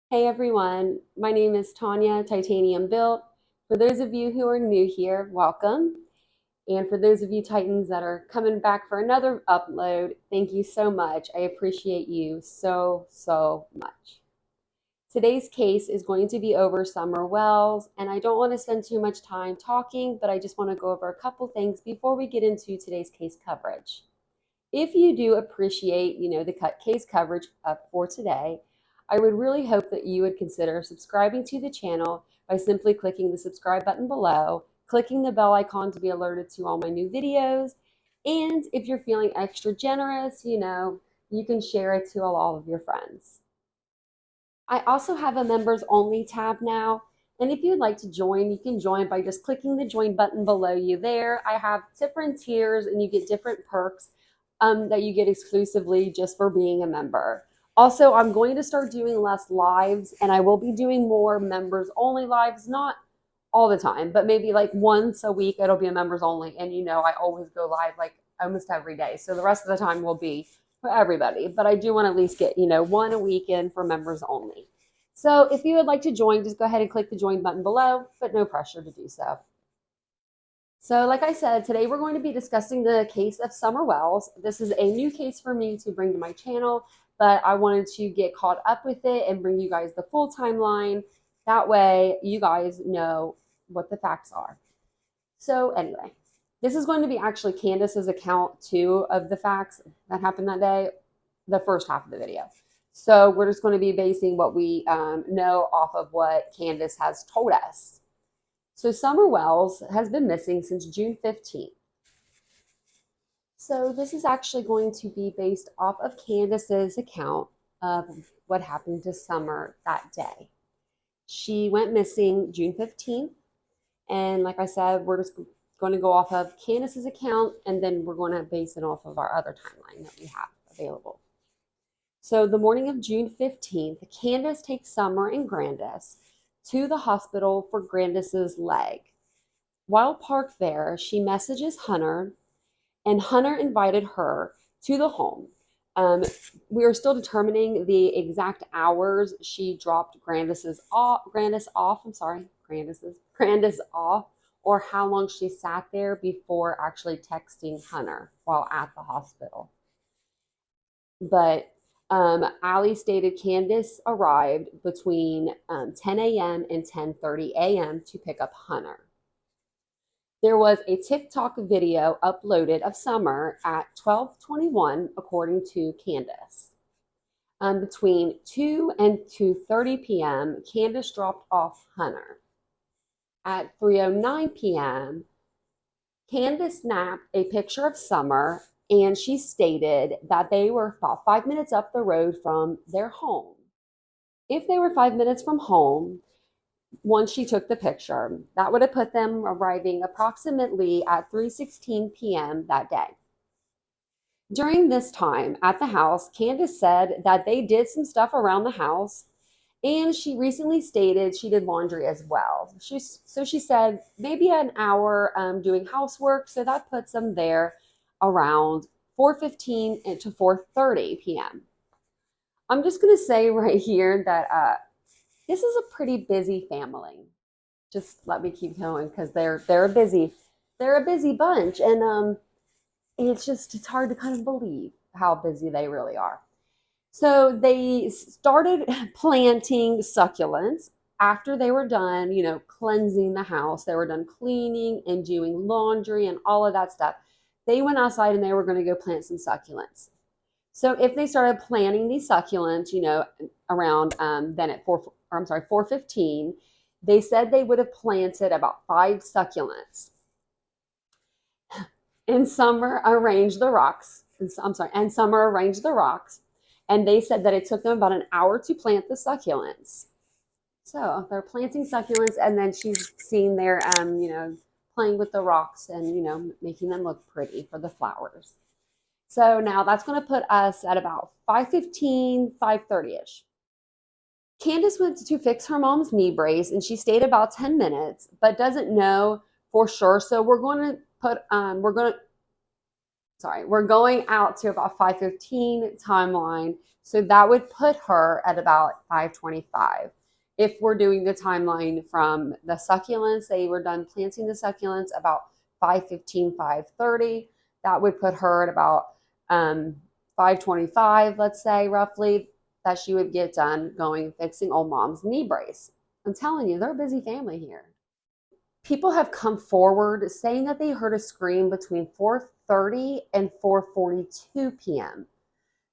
Hey everyone, my name is Tanya, TitaniumBuilt. For those of you who are new here, welcome. And for those of you Titans that are coming back for another upload, thank you so much. I appreciate you so much. Today's case is going to be over Summer Wells, and I don't want to spend too much time talking, but I just want to go over a couple things before we get into today's case coverage. If you do appreciate, the case coverage for today, I would really hope that you would consider subscribing to the channel by simply clicking the subscribe button below, clicking the bell icon to be alerted to all my new videos, and if you're feeling extra generous, you can share it to all of your friends. I also have a members only tab now. And if you'd like to join, you can join by just clicking the join button below you there. I have different tiers and you get different perks that you get exclusively just for being a member. Also, I'm going to start doing less lives and I will be doing more members only lives, not all the time, but maybe like once a week it'll be a members only. And I always go live like almost every day. So the rest of the time will be for everybody. But I do want to at least get, one a week in for members only. So if you would like to join, just go ahead and click the join button below, but no pressure to do so. So like I said, today we're going to be discussing the case of Summer Wells. This is a new case for me to bring to my channel, but I wanted to get caught up with it and bring you guys the full timeline. That way you guys know what the facts are. So anyway, this is going to be actually Candace's account too of the facts that happened that day, the first half of the video. So we're just going to be basing what we know off of what Candace has told us. So Summer Wells has been missing since June 15th. So this is actually going to be based off of Candace's account of what happened to Summer that day. She went missing June 15th. And like I said, we're just going to go off of Candace's account and then we're going to base it off of our other timeline that we have available. So the morning of June 15th, Candace takes Summer and Grandis to the hospital for Grandis's leg. While parked there, she messages Hunter, and Hunter invited her to the home. We are still determining the exact hours she dropped Grandis off, or how long she sat there before actually texting Hunter while at the hospital. But Allie stated Candace arrived between 10 a.m. and 10:30 a.m. to pick up Hunter. There was a TikTok video uploaded of Summer at 12:21, according to Candace. Between 2 and 2:30 p.m., Candace dropped off Hunter. At 3:09 p.m., Candace snapped a picture of Summer and she stated that they were about 5 minutes up the road from their home. If they were 5 minutes from home, once she took the picture, that would have put them arriving approximately at 3:16 p.m. that day. During this time at the house, Candace said that they did some stuff around the house and she recently stated she did laundry as well. She said maybe an hour doing housework, so that puts them there around 4:15 to 4:30 p.m. I'm just going to say right here that this is a pretty busy family. Just let me keep going because they're a busy bunch, and it's hard to kind of believe how busy they really are. So they started planting succulents after they were done, cleansing the house. They were done cleaning and doing laundry and all of that stuff. They went outside and they were going to go plant some succulents. So if they started planting these succulents, around then at 4:15, they said they would have planted about 5 succulents. And Summer arranged the rocks. And Summer arranged the rocks. And they said that it took them about an hour to plant the succulents. So they're planting succulents, and then she's seen there, playing with the rocks and, making them look pretty for the flowers. So now that's going to put us at about 5:15, 5:30-ish. Candace went to fix her mom's knee brace, and she stayed about 10 minutes, but doesn't know for sure. So we're going to sorry, we're going out to about 5:15 timeline. So that would put her at about 5:25. If we're doing the timeline from the succulents, they were done planting the succulents about 5:15, 5:30. That would put her at about 5:25, let's say roughly, that she would get done going fixing old mom's knee brace. I'm telling you, they're a busy family here. People have come forward saying that they heard a scream between 4:30 and 4:42 p.m.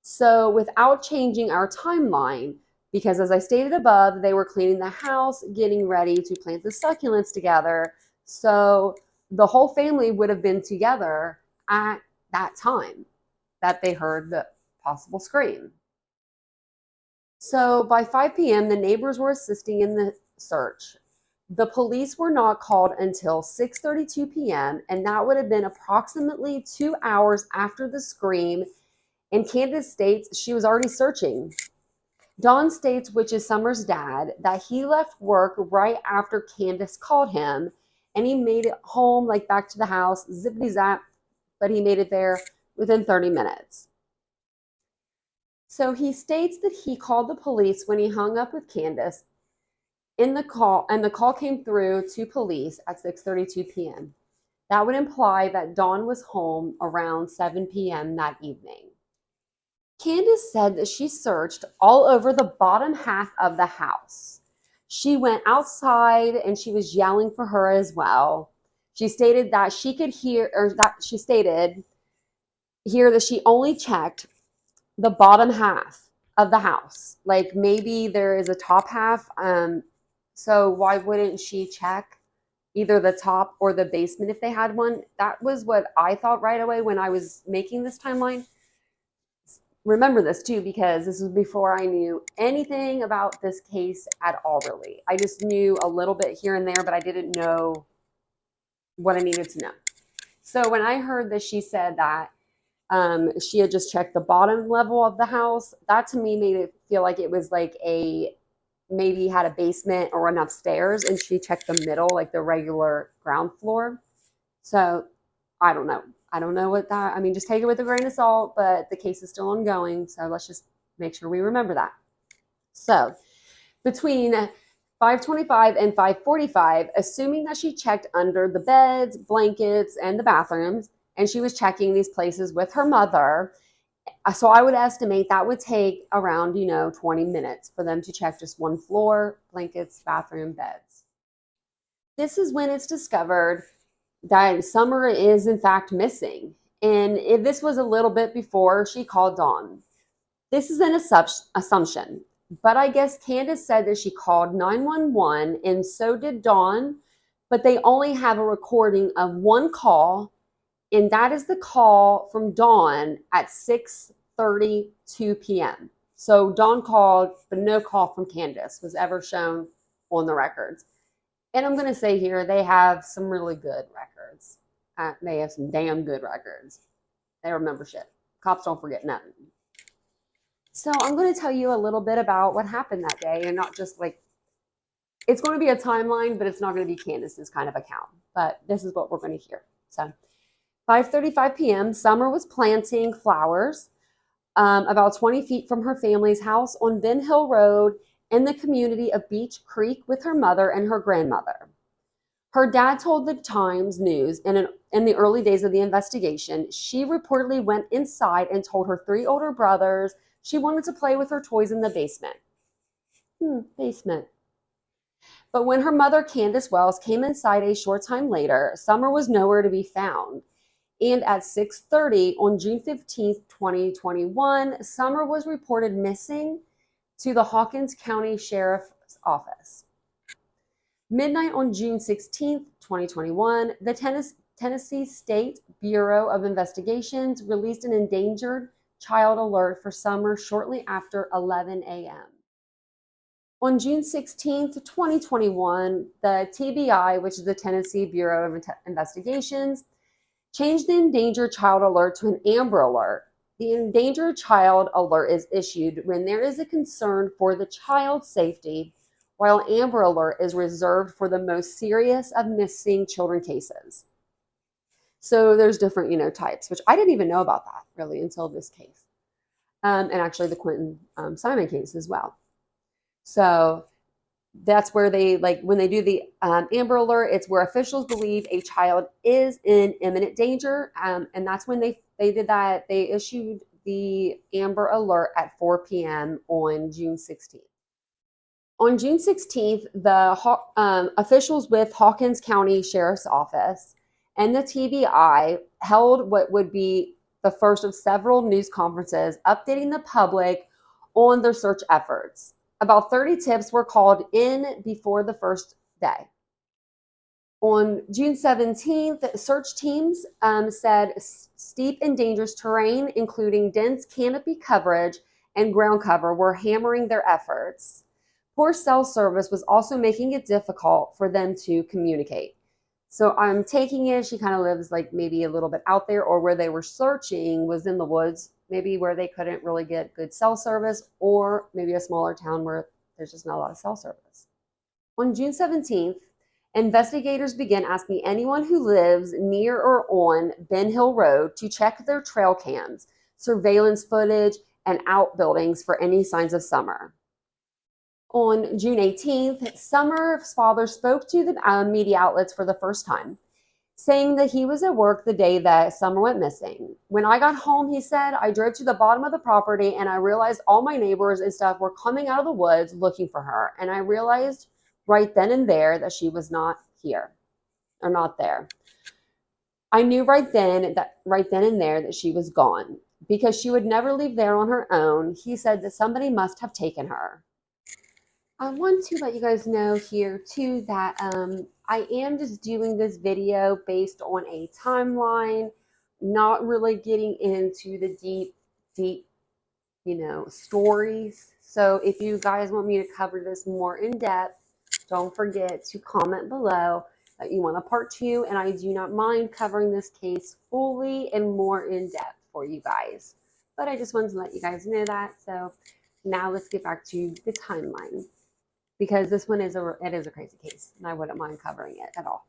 So without changing our timeline, because as I stated above, they were cleaning the house, getting ready to plant the succulents together. So the whole family would have been together at that time that they heard the possible scream. So by 5 p.m., the neighbors were assisting in the search. The police were not called until 6:32 p.m., and that would have been approximately 2 hours after the scream, and Candace states she was already searching. Don states, which is Summer's dad, that he left work right after Candace called him, and he made it home, like back to the house, zippity zap, but he made it there within 30 minutes. So he states that he called the police when he hung up with Candace in the call, and the call came through to police at 6:32 p.m. That would imply that Dawn was home around 7 p.m. that evening. Candace said that she searched all over the bottom half of the house. She went outside and she was yelling for her as well. She stated that she could hear, or that she stated here that she only checked the bottom half of the house. Like maybe there is a top half. So why wouldn't she check either the top or the basement if they had one? That was what I thought right away when I was making this timeline. Remember this too, because this was before I knew anything about this case at all, really. I just knew a little bit here and there, but I didn't know what I needed to know. So when I heard that she said that she had just checked the bottom level of the house, that to me made it feel like it was like maybe had a basement or an upstairs, and she checked the middle, like the regular ground floor. So I don't know. I don't know what that, I mean, just take it with a grain of salt, but the case is still ongoing. So let's just make sure we remember that. So between 5:25 and 5:45, assuming that she checked under the beds, blankets, and the bathrooms, and she was checking these places with her mother. So I would estimate that would take around, 20 minutes for them to check just one floor, blankets, bathroom, beds. This is when it's discovered that Summer is in fact missing. And if this was a little bit before she called Dawn. This is an assumption, but I guess Candace said that she called 911 and so did Dawn, but they only have a recording of one call, and that is the call from Dawn at 6:32 p.m. So Dawn called, but no call from Candace was ever shown on the records. And I'm going to say here, they have some really good records. They have some damn good records. They remember shit. Cops don't forget nothing. So I'm going to tell you a little bit about what happened that day, and not just like, it's going to be a timeline, but it's not going to be Candace's kind of account. But this is what we're going to hear. So 5:35 p.m., Summer was planting flowers about 20 feet from her family's house on Ben Hill Road in the community of Beach Creek with her mother and her grandmother. Her dad told the Times News in the early days of the investigation, she reportedly went inside and told her 3 older brothers she wanted to play with her toys in the basement. Basement. But when her mother, Candace Wells, came inside a short time later, Summer was nowhere to be found. And at 6:30 on June 15th, 2021, Summer was reported missing to the Hawkins County Sheriff's Office. Midnight on June 16th, 2021, the Tennessee State Bureau of Investigations released an endangered child alert for Summer shortly after 11 a.m. On June 16th, 2021, the TBI, which is the Tennessee Bureau of Investigations, changed the endangered child alert to an Amber Alert. The endangered child alert is issued when there is a concern for the child's safety, while Amber Alert is reserved for the most serious of missing children cases. So there's different, types, which I didn't even know about that really until this case. And actually the Quentin Simon case as well. So that's where they, like, when they do the Amber Alert, it's where officials believe a child is in imminent danger. And that's when they did that. They issued the Amber Alert at 4 p.m. on June 16th. On June 16th, the officials with Hawkins County Sheriff's Office and the TBI held what would be the first of several news conferences updating the public on their search efforts. About 30 tips were called in before the first day. On June 17th, search teams said steep and dangerous terrain, including dense canopy coverage and ground cover, were hammering their efforts. Poor cell service was also making it difficult for them to communicate. So I'm taking it she kind of lives like maybe a little bit out there, or where they were searching was in the woods, maybe where they couldn't really get good cell service, or maybe a smaller town where there's just not a lot of cell service. On June 17th, investigators began asking anyone who lives near or on Ben Hill Road to check their trail cams, surveillance footage, and outbuildings for any signs of Summer. On June 18th, Summer's father spoke to the media outlets for the first time, saying that he was at work the day that Summer went missing. When I got home, he said, I drove to the bottom of the property and I realized all my neighbors and stuff were coming out of the woods looking for her. And I realized right then and there that she was not here, or not there. I knew right then and there that she was gone, because she would never leave there on her own. He said that somebody must have taken her. I want to let you guys know here too that I am just doing this video based on a timeline, not really getting into the deep, stories. So if you guys want me to cover this more in depth, don't forget to comment below that you want a part 2, and I do not mind covering this case fully and more in depth for you guys. But I just wanted to let you guys know that. So now let's get back to the timeline, because this one is a crazy case, and I wouldn't mind covering it at all.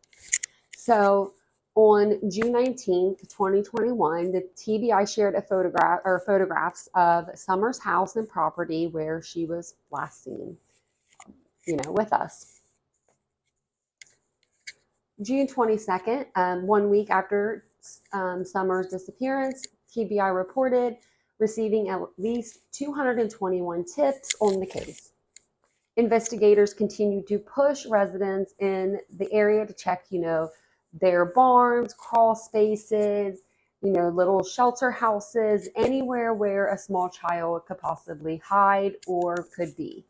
So on June 19th, 2021, the TBI shared photographs of Summer's house and property where she was last seen, with us. June 22nd, 1 week after Summer's disappearance, TBI reported receiving at least 221 tips on the case. Investigators continued to push residents in the area to check, their barns, crawl spaces, little shelter houses, anywhere where a small child could possibly hide or could be.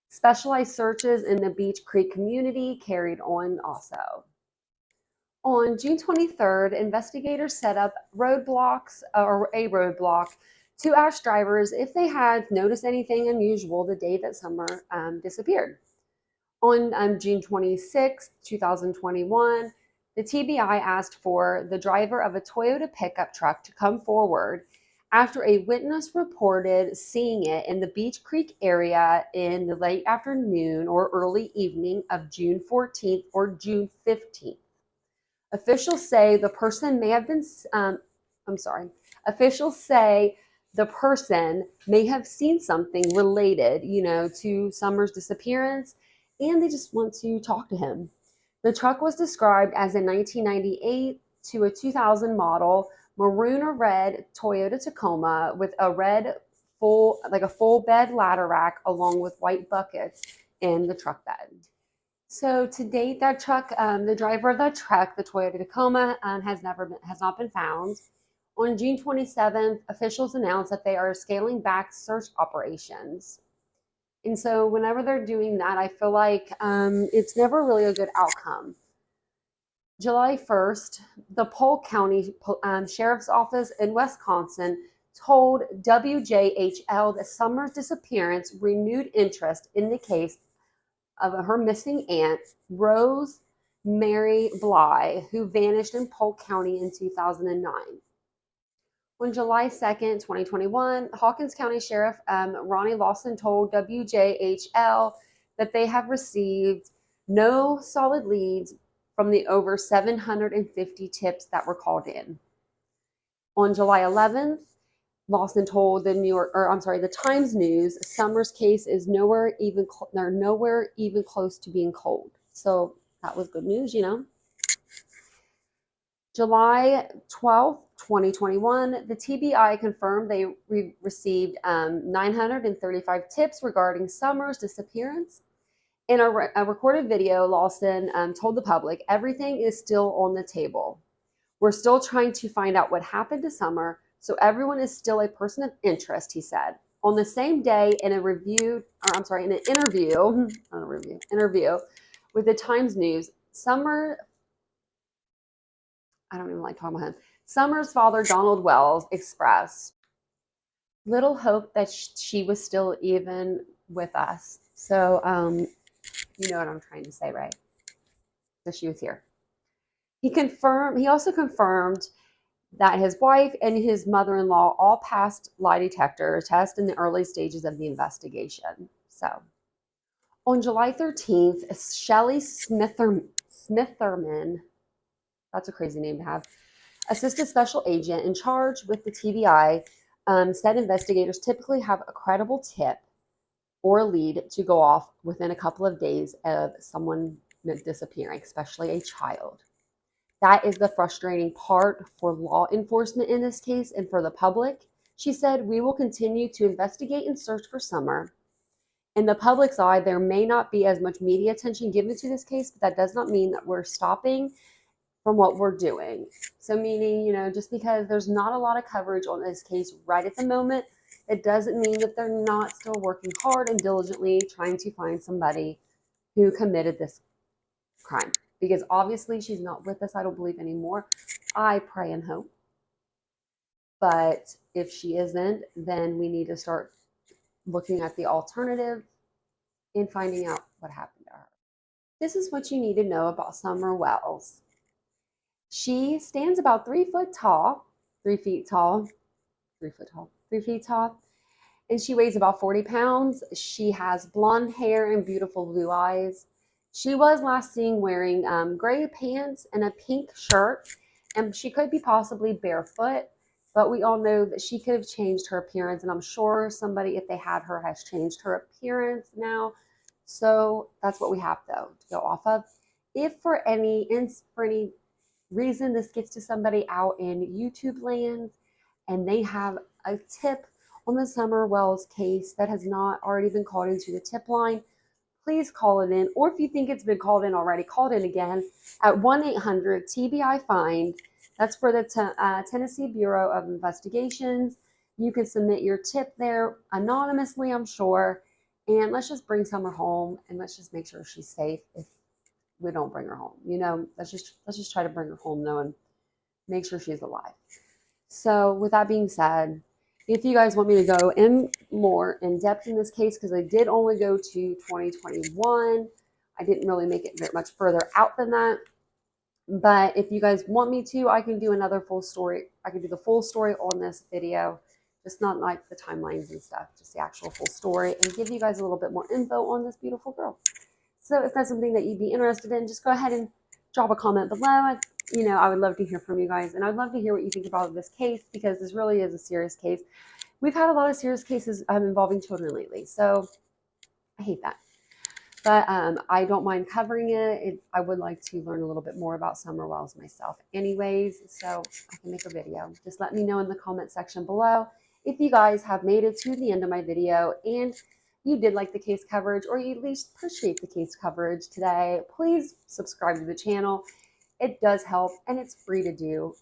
Specialized searches in the Beach Creek community carried on also. On June 23rd, investigators set up a roadblock to ask drivers if they had noticed anything unusual the day that Summer disappeared. On June 26, 2021, the TBI asked for the driver of a Toyota pickup truck to come forward after a witness reported seeing it in the Beach Creek area in the late afternoon or early evening of June 14th or June 15th. Officials say the person may have been, officials say the person may have seen something related, to Summer's disappearance, and they just want to talk to him. The truck was described as a 1998 to a 2000 model maroon or red Toyota Tacoma with a full bed ladder rack along with white buckets in the truck bed. So to date, that truck, the driver of that truck, the Toyota Tacoma, has not been found. On June 27th, officials announced that they are scaling back search operations. And so whenever they're doing that, I feel like it's never really a good outcome. July 1st, the Polk County Sheriff's Office in Wisconsin told WJHL that Summer's disappearance renewed interest in the case of her missing aunt, Rose Mary Bly, who vanished in Polk County in 2009. On July 2nd, 2021, Hawkins County Sheriff Ronnie Lawson told WJHL that they have received no solid leads from the over 750 tips that were called in. On July 11th, Lawson told the Times News, Summers' case is nowhere even close to being cold. So that was good news, you know. July 12th, 2021, the TBI confirmed they received 935 tips regarding Summers' disappearance. In a recorded video, Lawson told the public, everything is still on the table. We're still trying to find out what happened to Summer, so everyone is still a person of interest, he said. On the same day, in an interview with the Times News, I don't even like talking about him. Summer's father, Donald Wells, expressed little hope that she was still even with us. So, you know what I'm trying to say, right? That she was here. He also confirmed that his wife and his mother-in-law all passed lie detector tests in the early stages of the investigation. So, on July 13th, Shelley Smitherman, that's a crazy name to have, assistant special agent in charge with the TBI, said investigators typically have a credible tip or lead to go off within a couple of days of someone disappearing, especially a child. That is the frustrating part for law enforcement in this case and for the public. She said, we will continue to investigate and search for Summer. In the public's eye, there may not be as much media attention given to this case, but that does not mean that we're stopping from what we're doing. So meaning, you know, just because there's not a lot of coverage on this case right at the moment, it doesn't mean that they're not still working hard and diligently trying to find somebody who committed this crime. Because obviously she's not with us, I don't believe anymore. I pray and hope. But if she isn't, then we need to start looking at the alternative and finding out what happened to her. This is what you need to know about Summer Wells. She stands about 3 feet tall, and she weighs about 40 pounds. She has blonde hair and beautiful blue eyes. She was last seen wearing gray pants and a pink shirt, and she could be possibly barefoot, but we all know that she could have changed her appearance, and I'm sure somebody, if they had her, has changed her appearance now. So that's what we have, though, to go off of. If for any reason this gets to somebody out in YouTube land and they have a tip on the Summer Wells case that has not already been called into the tip line, please call it in. Or if you think it's been called in already, call it in again at 1-800-TBI-FIND. That's for the Tennessee Bureau of Investigations. You can submit your tip there anonymously, I'm sure. And let's just bring Summer home, and let's just make sure she's safe if we don't bring her home. You know, let's just try to bring her home though and make sure she's alive. So with that being said, if you guys want me to go in more in depth in this case, because I did only go to 2021, I didn't really make it very much further out than that. But if you guys want me to, I can do another full story. I can do the full story on this video, just not like the timelines and stuff, just the actual full story, and give you guys a little bit more info on this beautiful girl. So if that's something that you'd be interested in, just go ahead and drop a comment below. You know, I would love to hear from you guys, and I'd love to hear what you think about this case, because this really is a serious case. We've had a lot of serious cases involving children lately, so I hate that. But I don't mind covering it. I would like to learn a little bit more about Summer Wells myself anyways, so I can make a video. Just let me know in the comment section below if you guys have made it to the end of my video and you did like the case coverage, or you at least appreciate the case coverage today. Please subscribe to the channel. It does help, and it's free to do.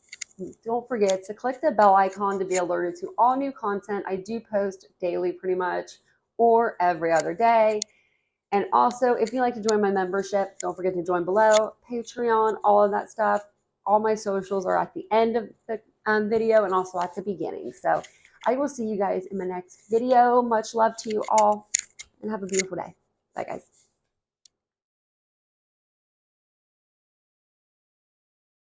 Don't forget to click the bell icon to be alerted to all new content. I do post daily pretty much, or every other day. And also, if you'd like to join my membership, don't forget to join below. Patreon, all of that stuff. All my socials are at the end of the video and also at the beginning. So I will see you guys in my next video. Much love to you all, and have a beautiful day. Bye, guys.